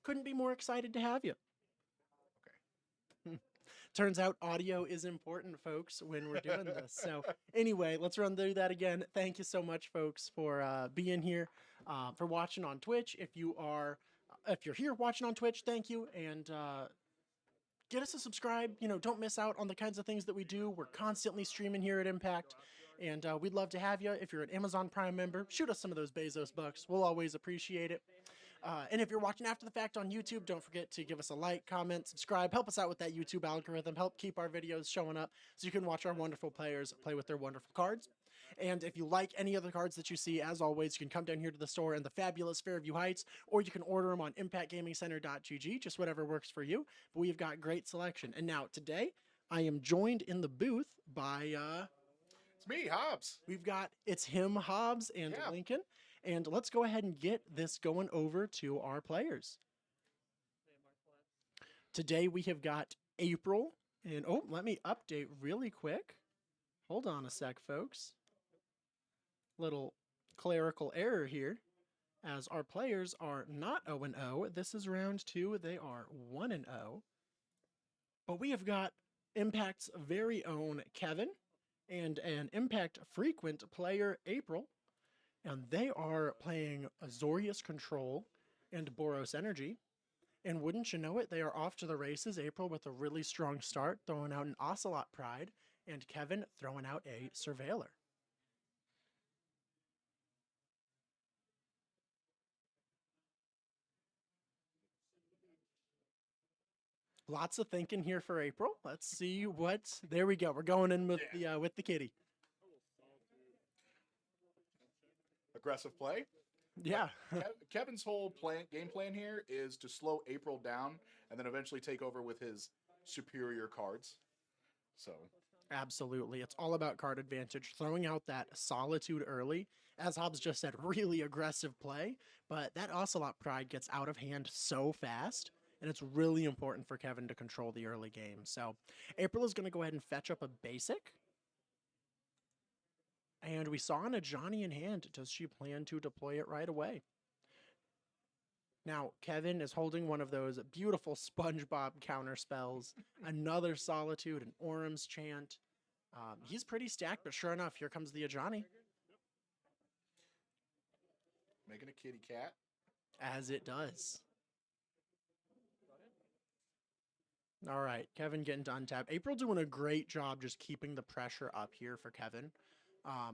couldn't be more excited to have you. Okay. Turns out audio is important, folks, when we're doing this. So anyway, let's run through that again. Thank you so much, folks, for being here, for watching on Twitch. If you're here watching on Twitch, thank you, and get us a subscribe. You know, don't miss out on the kinds of things that we do. We're constantly streaming here at Impact, and we'd love to have you. If you're an Amazon Prime member, shoot us some of those Bezos bucks. We'll always appreciate it. And if you're watching after the fact on YouTube, don't forget to give us a like, comment, subscribe, help us out with that YouTube algorithm, help keep our videos showing up so you can watch our wonderful players play with their wonderful cards. And if you like any of the cards that you see, as always, you can come down here to the store in the fabulous Fairview Heights, or you can order them on impactgamingcenter.gg, just whatever works for you. But we've got great selection. And now, today, I am joined in the booth by... It's me, Hobbs. It's him, Hobbs, and Lincoln. And let's go ahead and get this going over to our players. Today we have got April. And let me update really quick. Hold on a sec, folks. Little clerical error here. As our players are not 0-0. This is round 2. They are 1-0. But we have got Impact's very own Kevin and an Impact frequent player, April. And they are playing Azorius Control and Boros Energy. And wouldn't you know it, they are off to the races. April with a really strong start, throwing out an Ocelot Pride, and Kevin throwing out a Surveiller. Lots of thinking here for April. Let's see what... There we go. We're going in with the kitty. Aggressive play. Yeah. Kevin's whole game plan here is to slow April down and then eventually take over with his superior cards. So absolutely. It's all about card advantage. Throwing out that Solitude early, as Hobbs just said, really aggressive play, but that Ocelot Pride gets out of hand so fast, and it's really important for Kevin to control the early game. So April is going to go ahead and fetch up a basic. And we saw a Johnny in hand. Does she plan to deploy it right away? Now, Kevin is holding one of those beautiful SpongeBob counter spells. Another Solitude, an Orum's Chant. He's pretty stacked, but sure enough, here comes the Ajani. Making a kitty cat. As it does. All right, Kevin getting to untap. April doing a great job just keeping the pressure up here for Kevin.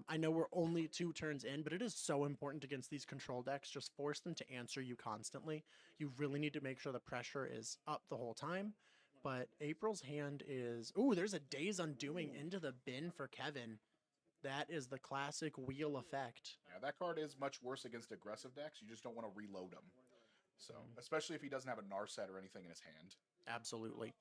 I know we're only 2 turns in, but it is so important against these control decks. Just force them to answer you constantly. You really need to make sure the pressure is up the whole time. But April's hand is... Ooh, there's a Days Undoing into the bin for Kevin. That is the classic wheel effect. Yeah, that card is much worse against aggressive decks. You just don't want to reload them. So, especially if he doesn't have a Narset or anything in his hand. Absolutely.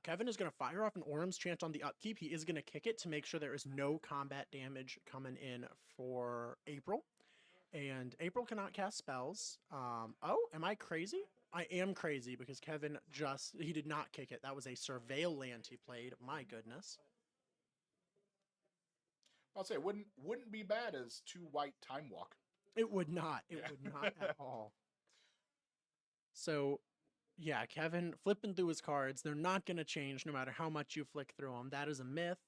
Kevin is going to fire off an Orum's Chant on the upkeep. He is going to kick it to make sure there is no combat damage coming in for April. And April cannot cast spells. Oh, am I crazy? I am crazy because Kevin he did not kick it. That was a Surveil land he played. My goodness. I'll say it wouldn't be bad as 2 white Time Walk. It would not. It would not at all. So... yeah, Kevin flipping through his cards. They're not going to change no matter how much you flick through them. That is a myth,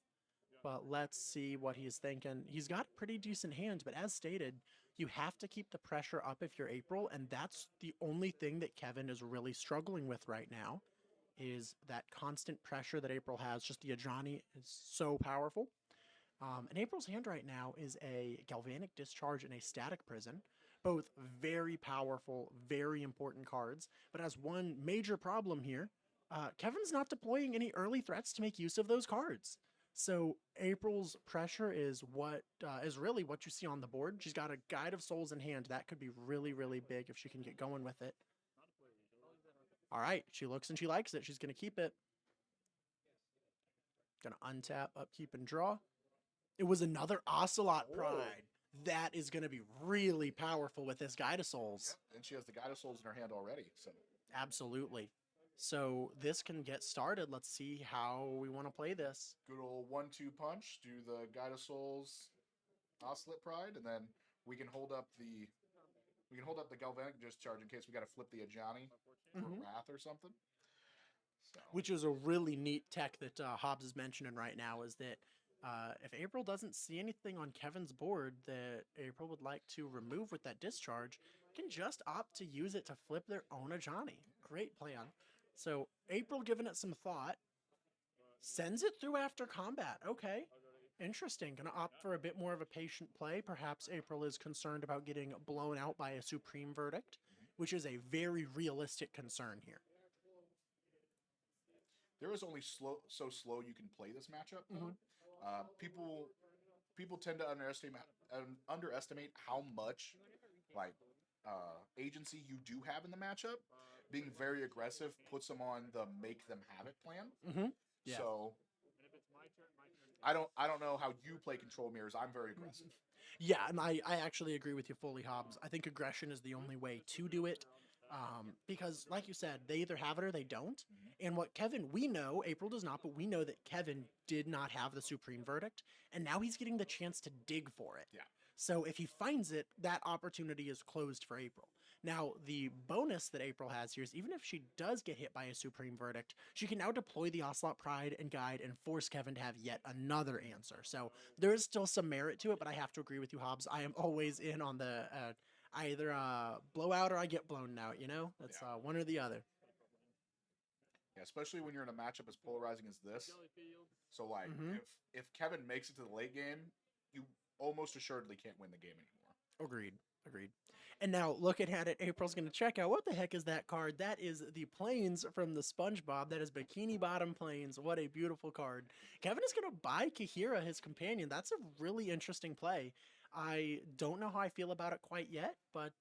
but let's see what he's thinking. He's got a pretty decent hand, but as stated, you have to keep the pressure up if you're April, and that's the only thing that Kevin is really struggling with right now, is that constant pressure that April has. Just the Ajani is so powerful. And April's hand right now is a Galvanic Discharge and a Static Prison. Both very powerful, very important cards, but as one major problem here, Kevin's not deploying any early threats to make use of those cards. So April's pressure is really what you see on the board. She's got a Guide of Souls in hand. That could be really, really big if she can get going with it. All right, she looks and she likes it. She's going to keep it. Going to untap, upkeep, and draw. It was another Ocelot Pride. That is going to be really powerful with this Guide of Souls. Yeah, and she has the Guide of Souls in her hand already. So absolutely. So this can get started. Let's see how we want to play this. Good old 1-2 punch. Do the Guide of Souls, Ocelot Pride, and then we can hold up the We can hold up the Galvanic Discharge in case we got to flip the Ajani for Mhm. Wrath or something. So Which is a really neat tech that Hobbs is mentioning right now, is that if April doesn't see anything on Kevin's board that April would like to remove with that discharge, can just opt to use it to flip their own Ajani. Great plan. So April giving it some thought, sends it through after combat. Okay. Interesting. Gonna opt for a bit more of a patient play. Perhaps April is concerned about getting blown out by a supreme verdict, which is a very realistic concern here. there is only so slow you can play this matchup. Though. People tend to underestimate how much like agency you do have in the matchup. Being very aggressive puts them on the make them have it plan. Mm-hmm. Yeah. So I don't know how you play control mirrors. I'm very aggressive. Yeah, and I actually agree with you fully, Hobbs. I think aggression is the only way to do it. Because, like you said, they either have it or they don't. And what Kevin, we know, April does not, but we know that Kevin did not have the supreme verdict, and now he's getting the chance to dig for it. Yeah. So if he finds it, that opportunity is closed for April. Now, the bonus that April has here is even if she does get hit by a supreme verdict, she can now deploy the Ocelot Pride and Guide and force Kevin to have yet another answer. So there is still some merit to it, but I have to agree with you, Hobbs. I am always in on the I either blow out or I get blown out, you know? That's one or the other. Yeah, especially when you're in a matchup as polarizing as this. So like if Kevin makes it to the late game, you almost assuredly can't win the game anymore. Agreed. And now looking at it, April's going to check out what the heck is that card? That is the Plains from the SpongeBob. That is Bikini Bottom Plains. What a beautiful card. Kevin is going to buy Kahira, his companion. That's a really interesting play. I don't know how I feel about it quite yet, but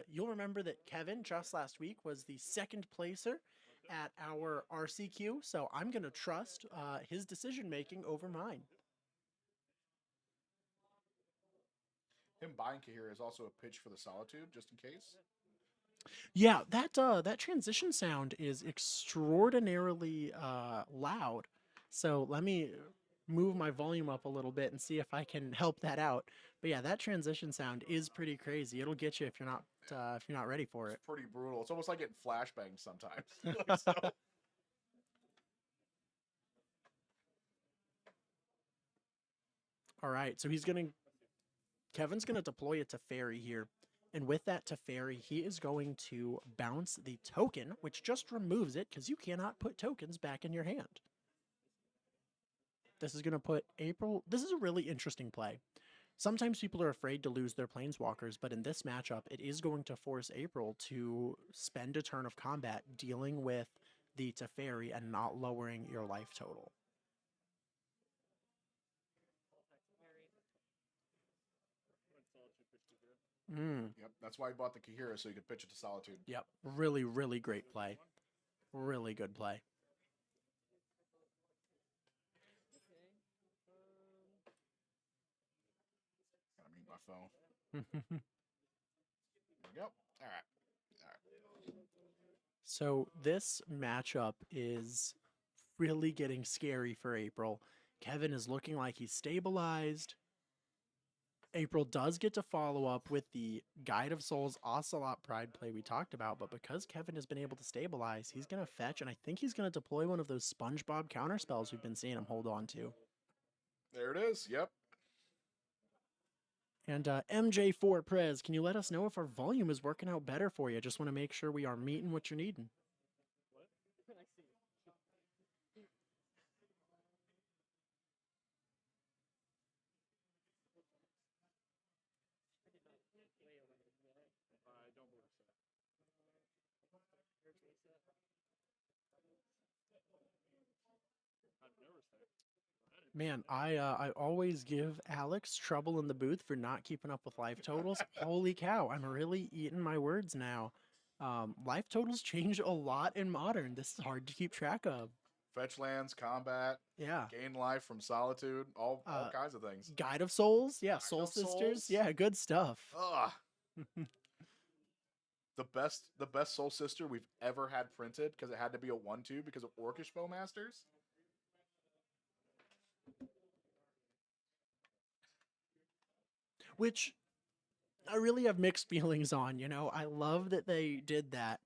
you'll remember that Kevin just last week was the second placer at our RCQ, so I'm going to trust his decision making over mine. Him buying Kahira is also a pitch for the Solitude, just in case. Yeah, that transition sound is extraordinarily loud. So let me move my volume up a little bit and see if I can help that out. But yeah, that transition sound is pretty crazy. It'll get you if you're not ready for it. It's pretty brutal. It's almost like getting flashbanged sometimes. So. All right, so Kevin's gonna deploy it to Fairy here. And with that Teferi, he is going to bounce the token, which just removes it because you cannot put tokens back in your hand. This is going to put April... This is a really interesting play. Sometimes people are afraid to lose their Planeswalkers, but in this matchup, it is going to force April to spend a turn of combat dealing with the Teferi and not lowering your life total. Yep, that's why he bought the Kahira, so he could pitch it to Solitude. Yep, really, really great play. Really good play. Gotta mute my phone. There we go. All right. So this matchup is really getting scary for April. Kevin is looking like he's stabilized. April does get to follow up with the Guide of Souls Ocelot Pride play we talked about, but because Kevin has been able to stabilize, he's going to fetch, and I think he's going to deploy one of those SpongeBob counterspells we've been seeing him hold on to. There it is, yep. And MJ4 Prez, can you let us know if our volume is working out better for you? I just want to make sure we are meeting what you're needing. Man, I always give Alex trouble in the booth for not keeping up with life totals. Holy cow, I'm really eating my words now. Life totals change a lot in Modern. This is hard to keep track of. Fetch lands, combat, yeah, gain life from Solitude, all kinds of things. Guide of Souls, yeah, Guide Soul Sisters, Souls. yeah, good stuff. Ugh. the best Soul Sister we've ever had printed because it had to be a 1/2 because of Orcish Bowmasters. Which I really have mixed feelings on. I love that they did that.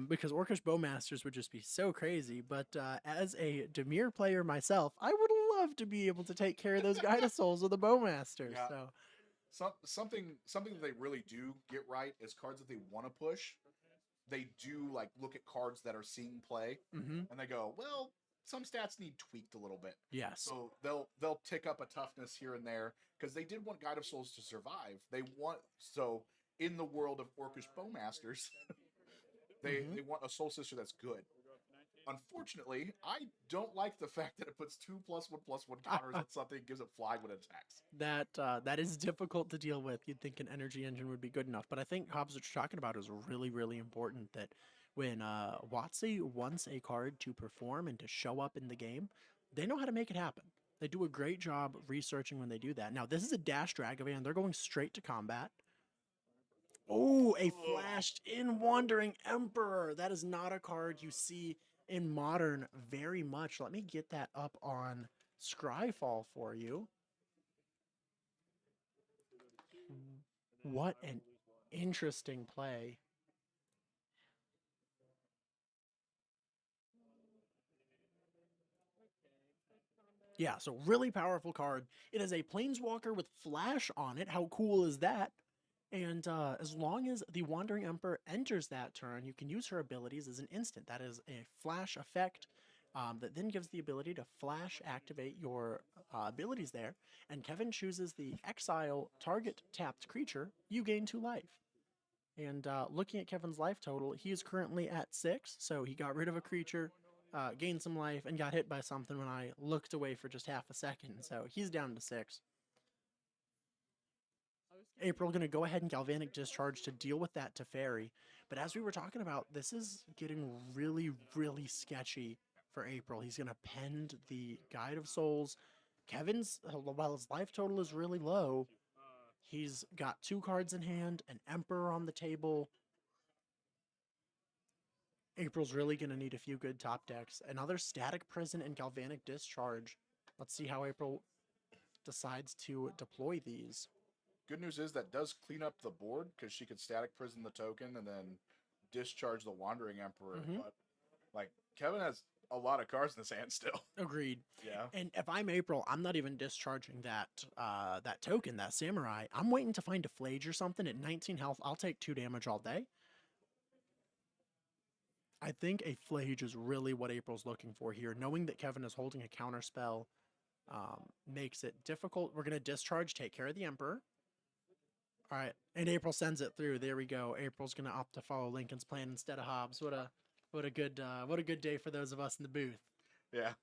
Because Orcish Bowmasters would just be so crazy. But as a Demir player myself, I would love to be able to take care of those Guida Souls with the Bowmasters. Yeah, So, something that they really do get right is cards that they want to push. They do like look at cards that are seeing play, hmm and they go, well, some stats need tweaked a little bit. yes, So they'll tick up a toughness here and there because they did want Guide of Souls to survive. They want so in the world of Orcish Bowmasters, hmm they want a Soul Sister that's good. Unfortunately, I don't like the fact that it puts 2+1/+1 counters on something and gives it flying when it attacks. that is difficult to deal with. You'd think an energy engine would be good enough, but I think Hobbs, what you're talking about is really, really important. That when WotC wants a card to perform and to show up in the game, they know how to make it happen. They do a great job researching when they do that. Now, this is a Dash Dragavan. They're going straight to combat. Oh, a flashed in Wandering Emperor. That is not a card you see in Modern very much. Let me get that up on Scryfall for you. What an interesting play. Yeah, so really powerful card. It is a Planeswalker with Flash on it. How cool is that? And as long as the Wandering Emperor enters that turn, you can use her abilities as an instant. That is a flash effect that then gives the ability to flash activate your abilities there. And Kevin chooses the exile target tapped creature. You gain 2 life. And looking at Kevin's life total, he is currently at 6. So he got rid of a creature, gained some life, and got hit by something when I looked away for just half a second. So he's down to 6. April going to go ahead and Galvanic Discharge to deal with that Teferi. But as we were talking about, this is getting really, really sketchy for April. He's going to pend the Guide of Souls. Kevin's, while his life total is really low, he's got 2 cards in hand, an Emperor on the table. April's really going to need a few good top decks. Another Static Prison and Galvanic Discharge. Let's see how April decides to deploy these. Good news is that does clean up the board because she could Static Prison the token and then discharge the Wandering Emperor. Mhm. But like Kevin has a lot of cards in his hand still. Agreed. Yeah. And if I'm April, I'm not even discharging that token, that samurai. I'm waiting to find a Flage or something at 19 health. I'll take 2 damage all day. I think a Flage is really what April's looking for here. Knowing that Kevin is holding a counter spell makes it difficult. We're gonna discharge, take care of the Emperor. All right, and April sends it through. There we go. April's gonna opt to follow Lincoln's plan instead of Hobbs. What a good day for those of us in the booth. Yeah.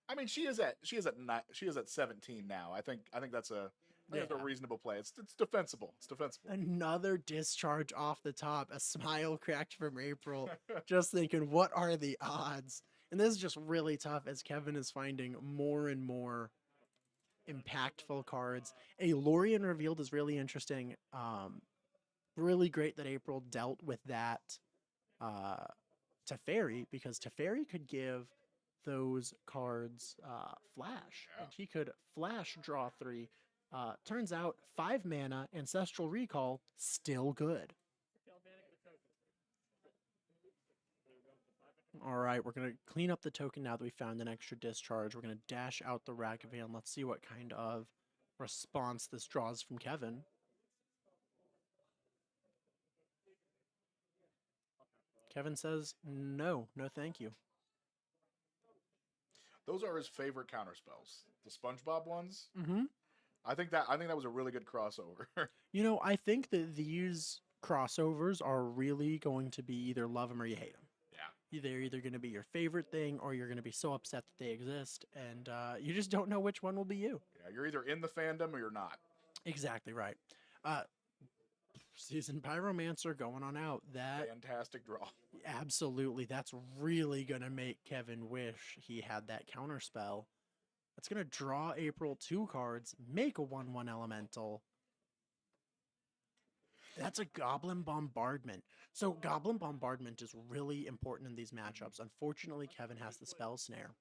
I mean, she is at 17 now. I think that's a Yeah. reasonable play. It's defensible. It's defensible. Another discharge off the top. A smile cracked from April. Just thinking, what are the odds? And this is just really tough as Kevin is finding more and more impactful cards. A Lorien revealed is really interesting. Really great that April dealt with that Teferi, because Teferi could give those cards flash, Yeah. and he could flash draw 3. Turns out 5 mana Ancestral Recall still good. All right, we're gonna clean up the token now that we found an extra discharge. We're gonna dash out the Ragavan. Let's see what kind of response this draws from Kevin. Kevin says, no, no thank you. Those are his favorite counter spells. The SpongeBob ones. Mm-hmm. I think that was a really good crossover. I think that these crossovers are really going to be either love them or you hate them. Yeah. They're either going to be your favorite thing or you're going to be so upset that they exist, and you just don't know which one will be you. Yeah, you're either in the fandom or you're not. Exactly right. Season Pyromancer going on out. That Fantastic draw. absolutely, that's really going to make Kevin wish he had that counter spell. That's going to draw April 2 cards, make a 1/1 elemental. That's a Goblin Bombardment. So Goblin Bombardment is really important in these matchups. Unfortunately, Kevin has the Spell Snare.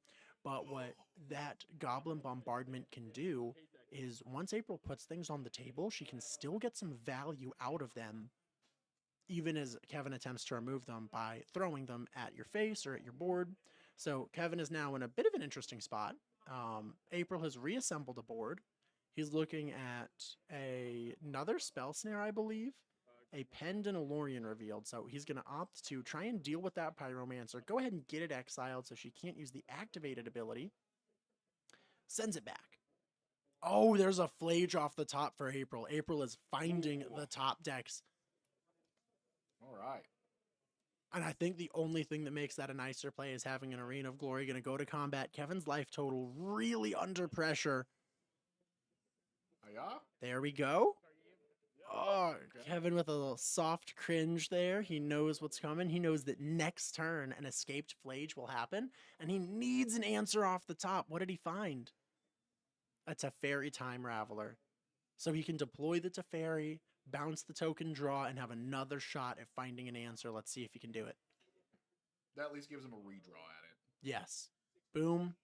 But what that Goblin Bombardment can do is once April puts things on the table, she can still get some value out of them, even as Kevin attempts to remove them by throwing them at your face or at your board. So Kevin is now in a bit of an interesting spot. April has reassembled a board. He's looking at another spell snare, I believe, a Penned and a Lorien revealed. So he's going to opt to try and deal with that Pyromancer. Go ahead and get it exiled so she can't use the activated ability. Sends it back. Oh, there's a Flage off the top for April. April is finding the top decks. All right. And I think the only thing that makes that a nicer play is having an Arena of Glory going to go to combat. Kevin's life total really under pressure. Yeah. There we go. Oh, Okay. Kevin with a little soft cringe there. He knows what's coming. He knows that next turn an escaped Flage will happen, and he needs an answer off the top. What did he find? A Teferi Time Raveler. So he can deploy the Teferi, bounce the token draw, and have another shot at finding an answer. Let's see if he can do it. That at least gives him a redraw at it. Yes. Boom.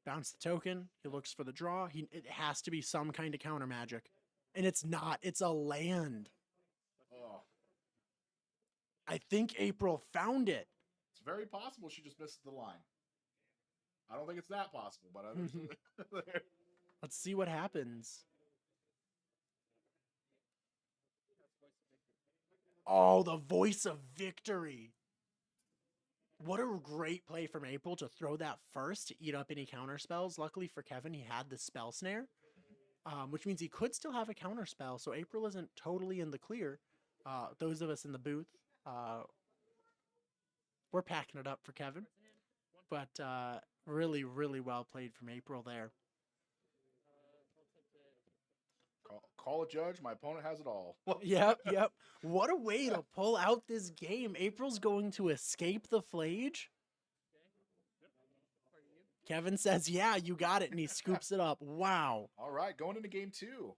Bounce the token. He looks for the draw. It has to be some kind of counter magic. And it's not. It's a land. Oh. I think April found it. It's very possible she just misses the line. I don't think it's that possible, but Let's see what happens. Oh, the voice of victory. What a great play from April to throw that first to eat up any counter spells. Luckily for Kevin, he had the spell snare, which means he could still have a counter spell. So April isn't totally in the clear. Those of us in the booth, we're packing it up for Kevin. But really, really well played from April there. Call a judge. My opponent has it all. Yep. What a way to pull out this game. April's going to escape the Flage. Kevin says, yeah, you got it, and he scoops it up. Wow. All right, going into game 2.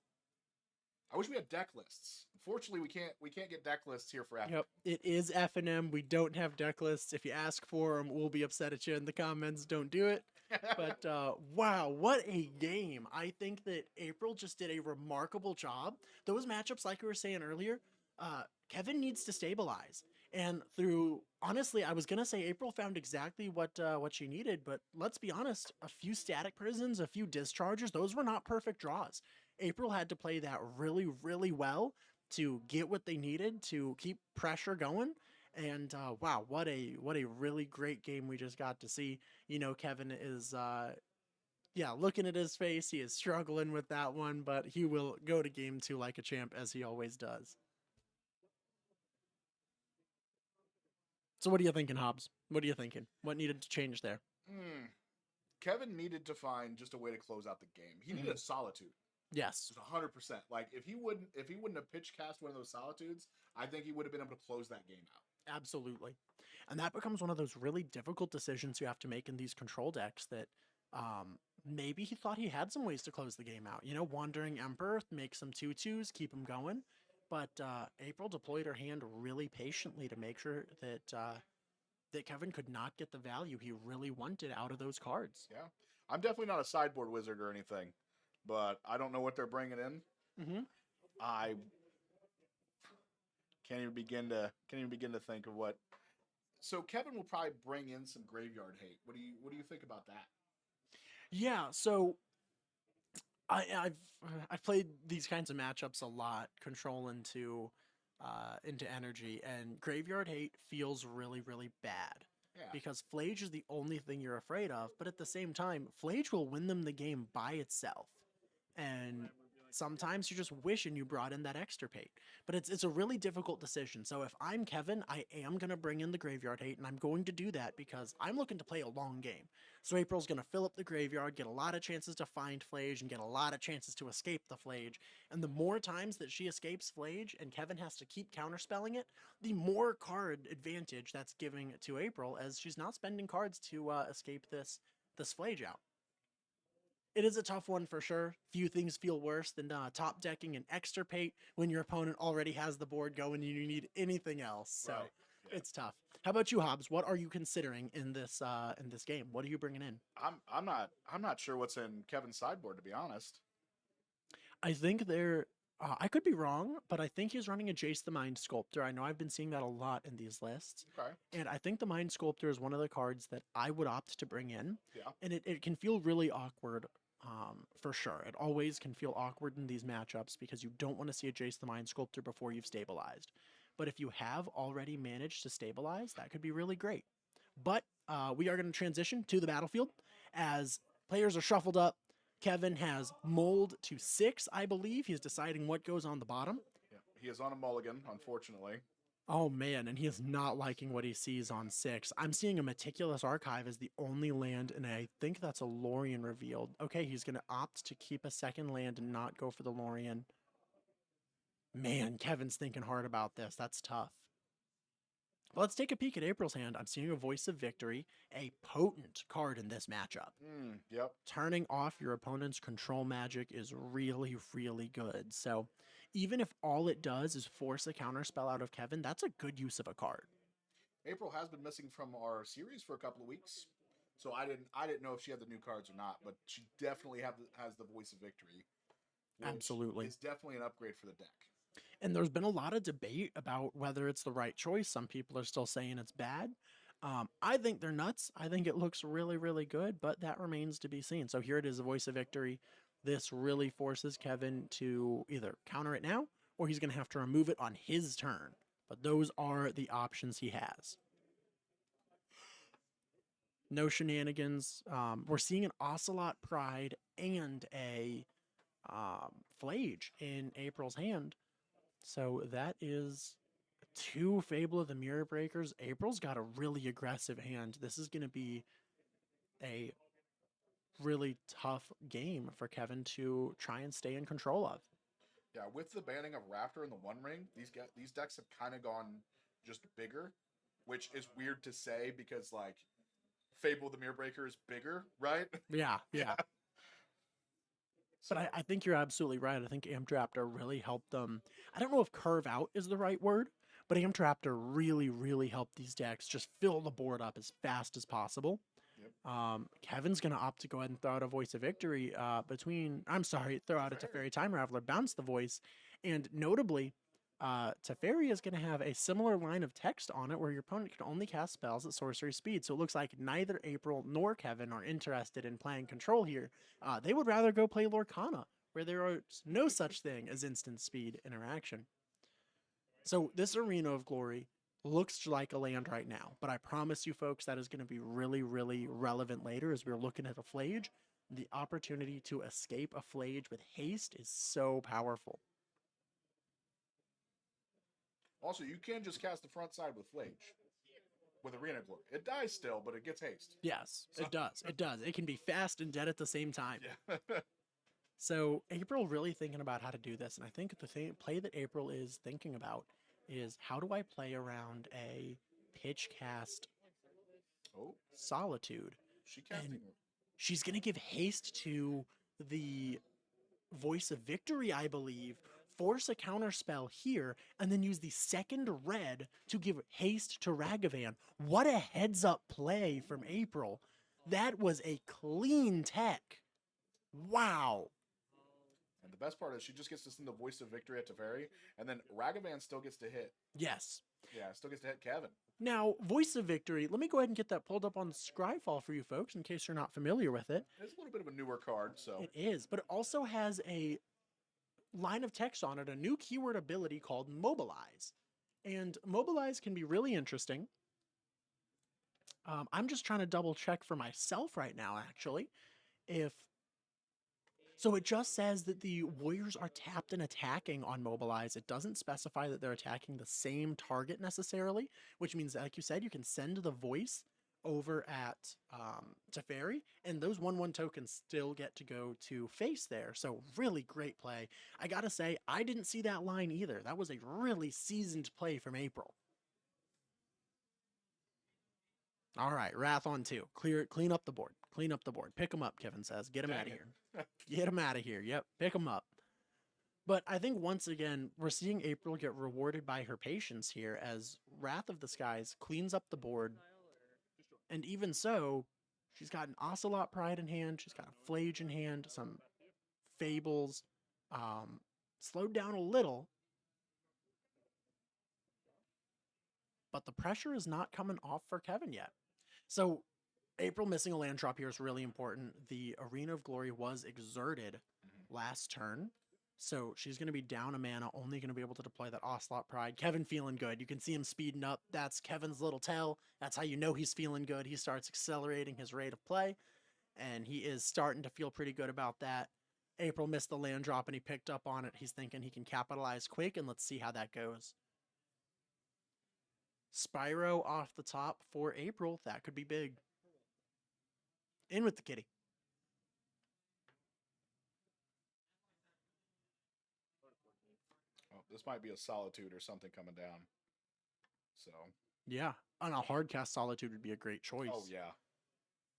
I wish we had deck lists. Unfortunately, we can't get deck lists here for FNM. Yep, it is FNM. We don't have deck lists. If you ask for them, we'll be upset at you in the comments. Don't do it. But wow, what a game. I think that April just did a remarkable job. Those matchups, like we were saying earlier, Kevin needs to stabilize. And through, honestly, I was going to say April found exactly what she needed, but let's be honest, a few static prisons, a few discharges, those were not perfect draws. April had to play that really, really well to get what they needed to keep pressure going. And wow, what a really great game we just got to see. You know, Kevin is looking at his face, he is struggling with that one, but he will go to game 2 like a champ, as he always does. So what are you thinking, Hobbs? What are you thinking? What needed to change there? Kevin needed to find just a way to close out the game. He needed a solitude. Yes. 100%. Like if he wouldn't have pitch cast one of those solitudes, I think he would have been able to close that game out. Absolutely. And that becomes one of those really difficult decisions you have to make in these control decks that maybe he thought he had some ways to close the game out. You know, Wandering Emperor, make some 2/2s, keep him going. But April deployed her hand really patiently to make sure that Kevin could not get the value he really wanted out of those cards. Yeah. I'm definitely not a sideboard wizard or anything, but I don't know what they're bringing in. I can't even begin to think of what. So Kevin will probably bring in some graveyard hate. What do you think about that? Yeah, so I've played these kinds of matchups a lot, control into energy, and graveyard hate feels really, really bad. Yeah. Because Flage is the only thing you're afraid of, but at the same time, Flage will win them the game by itself. And sometimes you're just wishing you brought in that extirpate. But it's a really difficult decision. So if I'm Kevin, I am going to bring in the graveyard hate, and I'm going to do that because I'm looking to play a long game. So April's going to fill up the graveyard, get a lot of chances to find Flage, and get a lot of chances to escape the Flage. And the more times that she escapes Flage and Kevin has to keep counterspelling it, the more card advantage that's giving to April, as she's not spending cards to escape this Flage out. It is a tough one for sure. Few things feel worse than top decking an extirpate when your opponent already has the board going and you need anything else. So Right. Yeah. It's tough. How about you, Hobbs? What are you considering in this game? What are you bringing in? I'm not sure what's in Kevin's sideboard, to be honest. I think they're. I could be wrong, but I think he's running a Jace the Mind Sculptor. I know I've been seeing that a lot in these lists. Okay. And I think the Mind Sculptor is one of the cards that I would opt to bring in. Yeah. And it can feel really awkward, for sure. It always can feel awkward in these matchups because you don't want to see a Jace the Mind Sculptor before you've stabilized. But if you have already managed to stabilize, that could be really great. But we are going to transition to the battlefield as players are shuffled up. Kevin has mold to 6, I believe. He's deciding what goes on the bottom. Yeah. He is on a mulligan, unfortunately. Oh man, and he is not liking what he sees on 6. I'm seeing a Meticulous Archive as the only land, and I think that's a Lorien revealed. Okay, he's going to opt to keep a second land and not go for the Lorien. Man, Kevin's thinking hard about this. That's tough. But let's take a peek at April's hand. I'm seeing a Voice of Victory, a potent card in this matchup. Yep. Turning off your opponent's control magic is really, really good. So even if all it does is force a counter spell out of Kevin, that's a good use of a card. April has been missing from our series for a couple of weeks, so I didn't know if she had the new cards or not, but she definitely has the Voice of Victory. Absolutely. It's definitely an upgrade for the deck. And there's been a lot of debate about whether it's the right choice. Some people are still saying it's bad. I think they're nuts. I think it looks really, really good, but that remains to be seen. So here it is, a Voice of Victory. This really forces Kevin to either counter it now, or he's going to have to remove it on his turn. But those are the options he has. No shenanigans. We're seeing an Ocelot Pride and a Flage in April's hand. So that is 2 Fable of the Mirror Breakers. April's got a really aggressive hand. This is going to be a really tough game for Kevin to try and stay in control of. Yeah, with the banning of Raptor and the One Ring, these decks have kind of gone just bigger, which is weird to say because like Fable of the Mirror Breaker is bigger, right? Yeah. But I think you're absolutely right. I think Amtraptor really helped them. I don't know if curve out is the right word, but Amtraptor really, really helped these decks just fill the board up as fast as possible. Yep. Kevin's going to opt to go ahead and throw out a Voice of Victory throw out a Teferi Time Raveler, bounce the voice. And notably, Teferi is going to have a similar line of text on it where your opponent can only cast spells at sorcery speed. So it looks like neither April nor Kevin are interested in playing control here. They would rather go play Lorcana, where there is no such thing as instant speed interaction. So this Arena of Glory looks like a land right now, but I promise you folks that is going to be really, really relevant later as we're looking at a Flage. The opportunity to escape a Flage with haste is so powerful. Also, you can just cast the front side with Flage. With Arena Glory. It dies still, but it gets haste. Yes, it does. It does. It can be fast and dead at the same time. Yeah. So April really thinking about how to do this. And I think the play that April is thinking about is how do I play around a pitch cast Solitude? She's going to give haste to the Voice of Victory, I believe, force a counter spell here, and then use the second red to give haste to Ragavan. What a heads up play from April. That was a clean tech. Wow. And the best part is she just gets to send the Voice of Victory at Teferi, and then Ragavan still gets to hit. Yes. Yeah, still gets to hit Kevin. Now, Voice of Victory, let me go ahead and get that pulled up on Scryfall for you folks in case you're not familiar with it. It's a little bit of a newer card, so. It is, but it also has a line of text on it, a new keyword ability called Mobilize. And Mobilize can be really interesting. I'm just trying to double check for myself right now, actually. So it just says that the warriors are tapped and attacking on Mobilize. It doesn't specify that they're attacking the same target necessarily, which means, like you said, you can send the voice over at Teferi, and those 1/1 tokens still get to go to face there. So really great play. I gotta say, I didn't see that line either. That was a really seasoned play from April. All right, Wrath on 2. Clean up the board. Clean up the board. Pick them up, Kevin says. Get them out of here. Get them out of here. Yep, pick them up. But I think once again, we're seeing April get rewarded by her patience here as Wrath of the Skies cleans up the board. And even so, she's got an Ocelot Pride in hand. She's got a Flage in hand, some Fables. Slowed down a little, but the pressure is not coming off for Kevin yet. So April missing a land drop here is really important. The Arena of Glory was exerted last turn. So she's going to be down a mana, only going to be able to deploy that Ocelot Pride. Kevin feeling good. You can see him speeding up. That's Kevin's little tell. That's how you know he's feeling good. He starts accelerating his rate of play, and he is starting to feel pretty good about that. April missed the land drop, and he picked up on it. He's thinking he can capitalize quick, and let's see how that goes. Spyro off the top for April. That could be big. In with the kitty. Oh, this might be a Solitude or something coming down. So. Yeah, on a hard cast Solitude would be a great choice. Oh, yeah.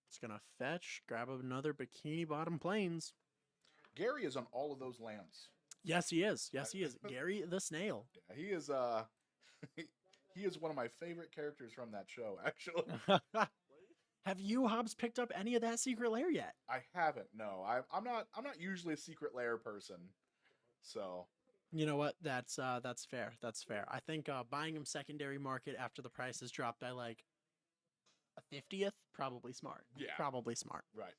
It's going to fetch, grab another Bikini Bottom Plains. Gary is on all of those lands. Yes, he is. Yes, he is. Gary the Snail. Yeah, he is he is one of my favorite characters from that show, actually. Have you, Hobbs, picked up any of that secret lair yet? I haven't. No, I'm not usually a secret lair person. So you know what? That's fair. That's fair. I think buying him secondary market after the price has dropped by like a 50th, probably smart. Yeah, probably smart. Right.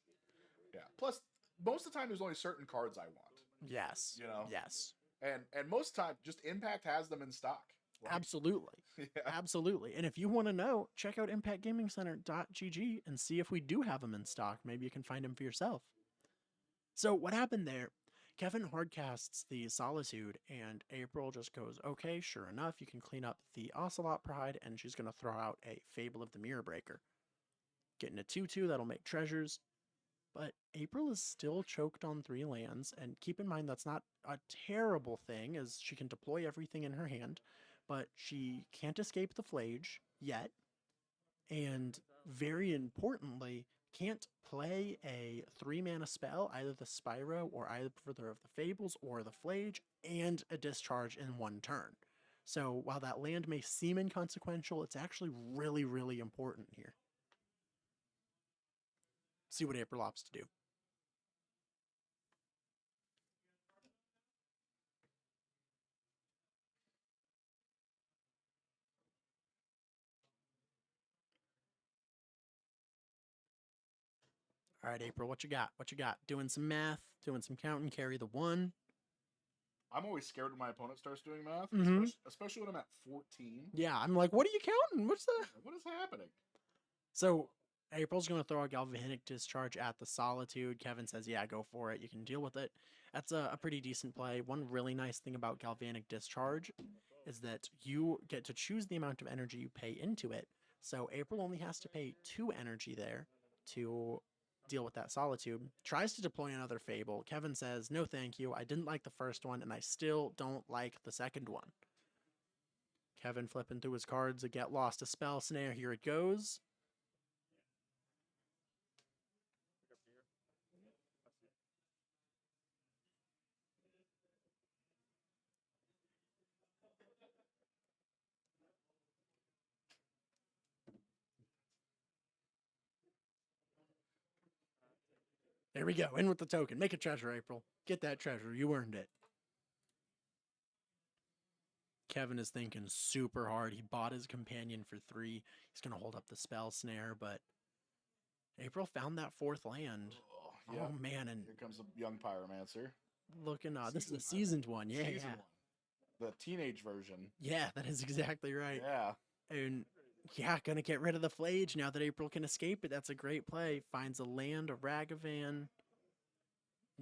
Yeah. Plus, most of the time, there's only certain cards I want. Yes. You know. Yes. And most of the time, just Impact has them in stock. Like, absolutely. Yeah. Absolutely. And if you want to know, check out impactgamingcenter.gg and see if we do have them in stock. Maybe you can find them for yourself. So what happened there? Kevin hardcasts the Solitude, and April just goes, okay, sure enough, you can clean up the Ocelot Pride, and she's going to throw out a Fable of the Mirror Breaker. Getting a 2/2, that'll make treasures. But April is still choked on 3 lands, and keep in mind that's not a terrible thing, as she can deploy everything in her hand, but she can't escape the Flage yet, and very importantly, can't play a 3-mana spell, either the Spyro or either of the Fables or the Flage, and a discharge in one turn. So while that land may seem inconsequential, it's actually really, really important here. See what April opts to do. All right, April, what you got? What you got? Doing some math, doing some counting, carry the 1. I'm always scared when my opponent starts doing math, especially when I'm at 14. Yeah, I'm like, what are you counting? What's that? What is happening? So April's going to throw a Galvanic Discharge at the Solitude. Kevin says, yeah, go for it. You can deal with it. That's a pretty decent play. One really nice thing about Galvanic Discharge is that you get to choose the amount of energy you pay into it. So April only has to pay 2 energy there to deal with that Solitude. Tries to deploy another Fable. Kevin says, no thank you. I didn't like the first one, and I still don't like the second one. Kevin flipping through his cards. A Get Lost, a Spell Snare. Here it goes. There we go. In with the token. Make a treasure, April. Get that treasure. You earned it. Kevin is thinking super hard. He bought his companion for 3. He's going to hold up the spell snare, but April found that 4th land. Oh, yeah. Oh man. And here comes a young pyromancer. Looking, this is the seasoned one. Yeah. Season 1. The teenage version. Yeah, that is exactly right. Yeah. And yeah, gonna get rid of the Flage now that April can escape it. That's a great play. Finds a land, a Ragavan.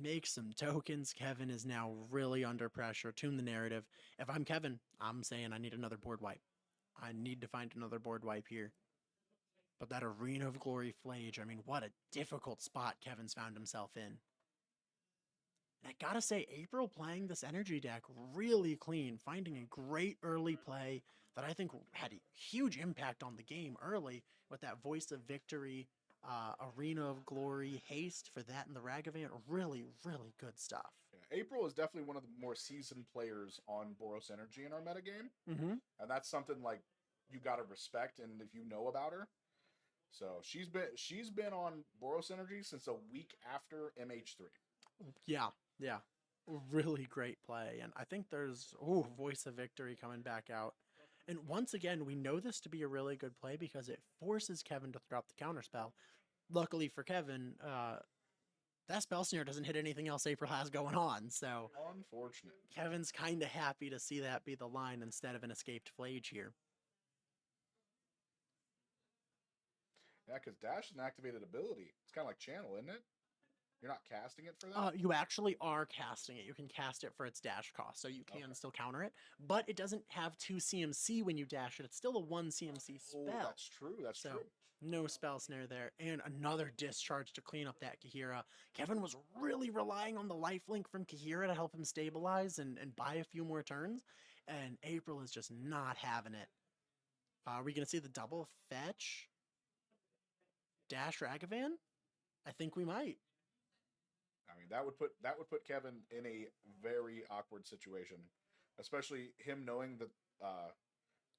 Makes some tokens. Kevin is now really under pressure. Tune the narrative. If I'm Kevin, I'm saying I need another board wipe. I need to find another board wipe here. But that Arena of Glory Flage, I mean, what a difficult spot Kevin's found himself in. And I gotta say, April playing this energy deck really clean, finding a great early play that I think had a huge impact on the game early with that Voice of Victory, Arena of Glory, haste for that and the Ragavan. Really, really good stuff. Yeah, April is definitely one of the more seasoned players on Boros Energy in our metagame. And that's something like you gotta respect, and if you know about her. So she's been on Boros Energy since a week after MH3. Yeah, yeah. Really great play. And I think there's, Voice of Victory coming back out. And once again, we know this to be a really good play because it forces Kevin to throw out the counterspell. Luckily for Kevin, that spell snare doesn't hit anything else April has going on. So Unfortunate. Kevin's kind of happy to see that be the line instead of an escaped Flage here. Yeah, because dash is an activated ability. It's kind of like channel, isn't it? You're not casting it for that? You actually are casting it. You can cast it for its dash cost, so you can still counter it. But it doesn't have 2 CMC when you dash it. It's still a 1 CMC spell. Oh, that's true. That's So true. no spell snare there. And another discharge to clean up that Kahira. Kevin was really relying on the lifelink from Kahira to help him stabilize and buy a few more turns. And April is just not having it. Are we going to see the double fetch? Dash Ragavan? I think we might. I mean, that would put Kevin in a very awkward situation, especially him knowing that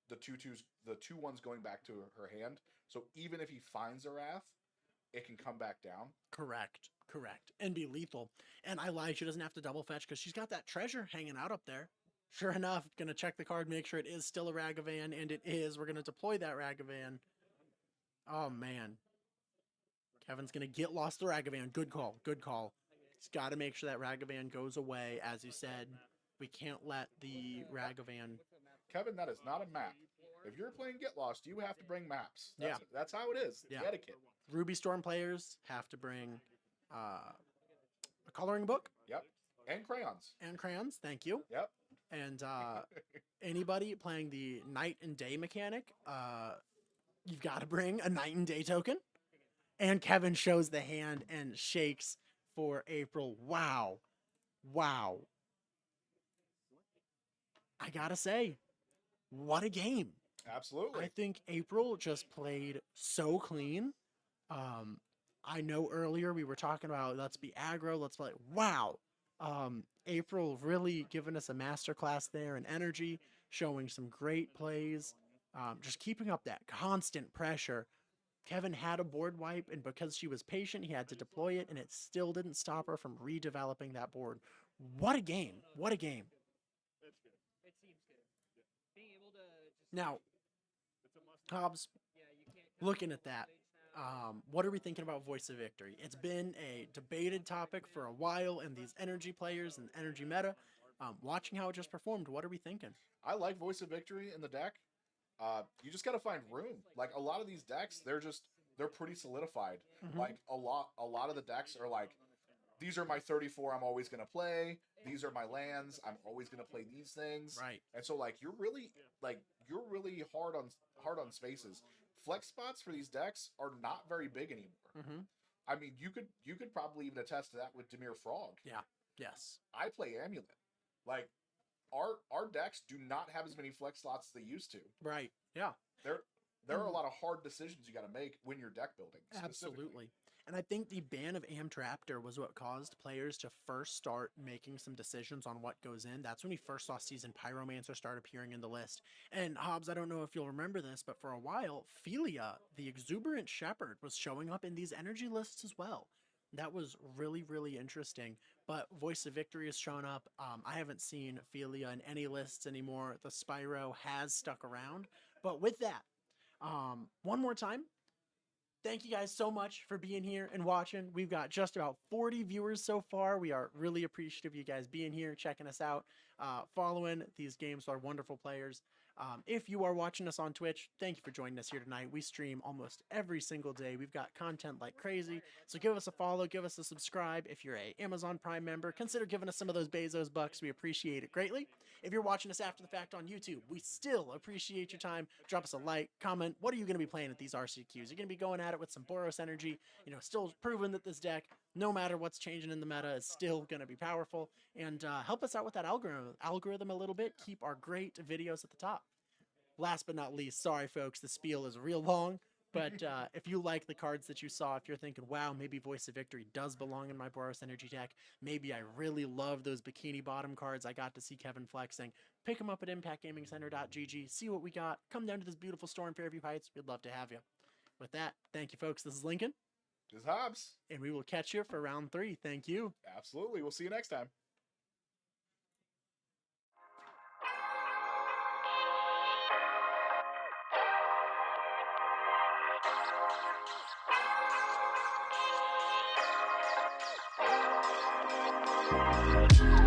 the 2/2s going back to her hand. So even if he finds a Wrath, it can come back down. Correct. And be lethal. And I lied, she doesn't have to double fetch because she's got that treasure hanging out up there. Sure enough, gonna check the card, make sure it is still a Ragavan, and it is. We're gonna deploy that Ragavan. Oh man. Kevin's gonna get lost the Ragavan. Good call. He's got to make sure that Ragavan goes away. As you said, we can't let the Ragavan. Kevin, that is not a map. If you're playing Get Lost, you have to bring maps. That's how it is. It's etiquette. Ruby Storm players have to bring a coloring book. Yep. And crayons. Thank you. Yep. And anybody playing the night and day mechanic, you've got to bring a night and day token. And Kevin shows the hand and shakes for April. Wow. I gotta say, what a game. Absolutely. I think April just played so clean. I know earlier we were talking about let's be aggro, let's play. Wow. April really giving us a masterclass there in energy, showing some great plays, just keeping up that constant pressure. Kevin had a board wipe, and because she was patient, he had to deploy it, and it still didn't stop her from redeveloping that board. What a game. Now, Hobbs, looking at that, what are we thinking about Voice of Victory? It's been a debated topic for a while in these energy players and energy meta. Watching how it just performed, what are we thinking? I like Voice of Victory in the deck. You just got to find room. Like a lot of these decks, they're pretty solidified. Mm-hmm. Like a lot of the decks are like, these are my 34 I'm always going to play. These are my lands. I'm always going to play these things. Right. And so like you're really hard on spaces. Flex spots for these decks are not very big anymore. Mm-hmm. I mean, you could probably even attest to that with Dimir Frog. Yeah. Yes. I play Amulet. Like our decks do not have as many flex slots as they used to. Right. Yeah. There are a lot of hard decisions you got to make when you're deck building. Absolutely. And I think the ban of Amtraptor was what caused players to first start making some decisions on what goes in. That's when we first saw Seasoned Pyromancer start appearing in the list. And Hobbs, I don't know if you'll remember this, but for a while, Philia, the Exuberant Shepherd, was showing up in these energy lists as well. That was really, really interesting. But Voice of Victory has shown up. I haven't seen Philia in any lists anymore. The Spyro has stuck around. But with that, one more time, thank you guys so much for being here and watching. We've got just about 40 viewers so far. We are really appreciative of you guys being here, checking us out, following these games with our wonderful players. If you are watching us on Twitch, thank you for joining us here tonight. We stream almost every single day. We've got content like crazy. So give us a follow, give us a subscribe. If you're a Amazon Prime member, consider giving us some of those Bezos bucks. We appreciate it greatly. If you're watching us after the fact on YouTube, we still appreciate your time. Drop us a like, comment. What are you going to be playing at these RCQs? You're going to be going at it with some Boros energy, still proving that this deck, no matter what's changing in the meta, is still going to be powerful. And help us out with that algorithm a little bit. Keep our great videos at the top. Last but not least, sorry folks, the spiel is real long, but if you like the cards that you saw, if you're thinking, wow, maybe Voice of Victory does belong in my Boros Energy deck, maybe I really love those Bikini Bottom cards I got to see Kevin flexing, pick them up at impactgamingcenter.gg, see what we got, come down to this beautiful store in Fairview Heights, we'd love to have you. With that, thank you folks, this is Lincoln. This is Hobbs. And we will catch you for round 3. Thank you. Absolutely, we'll see you next time. Bye.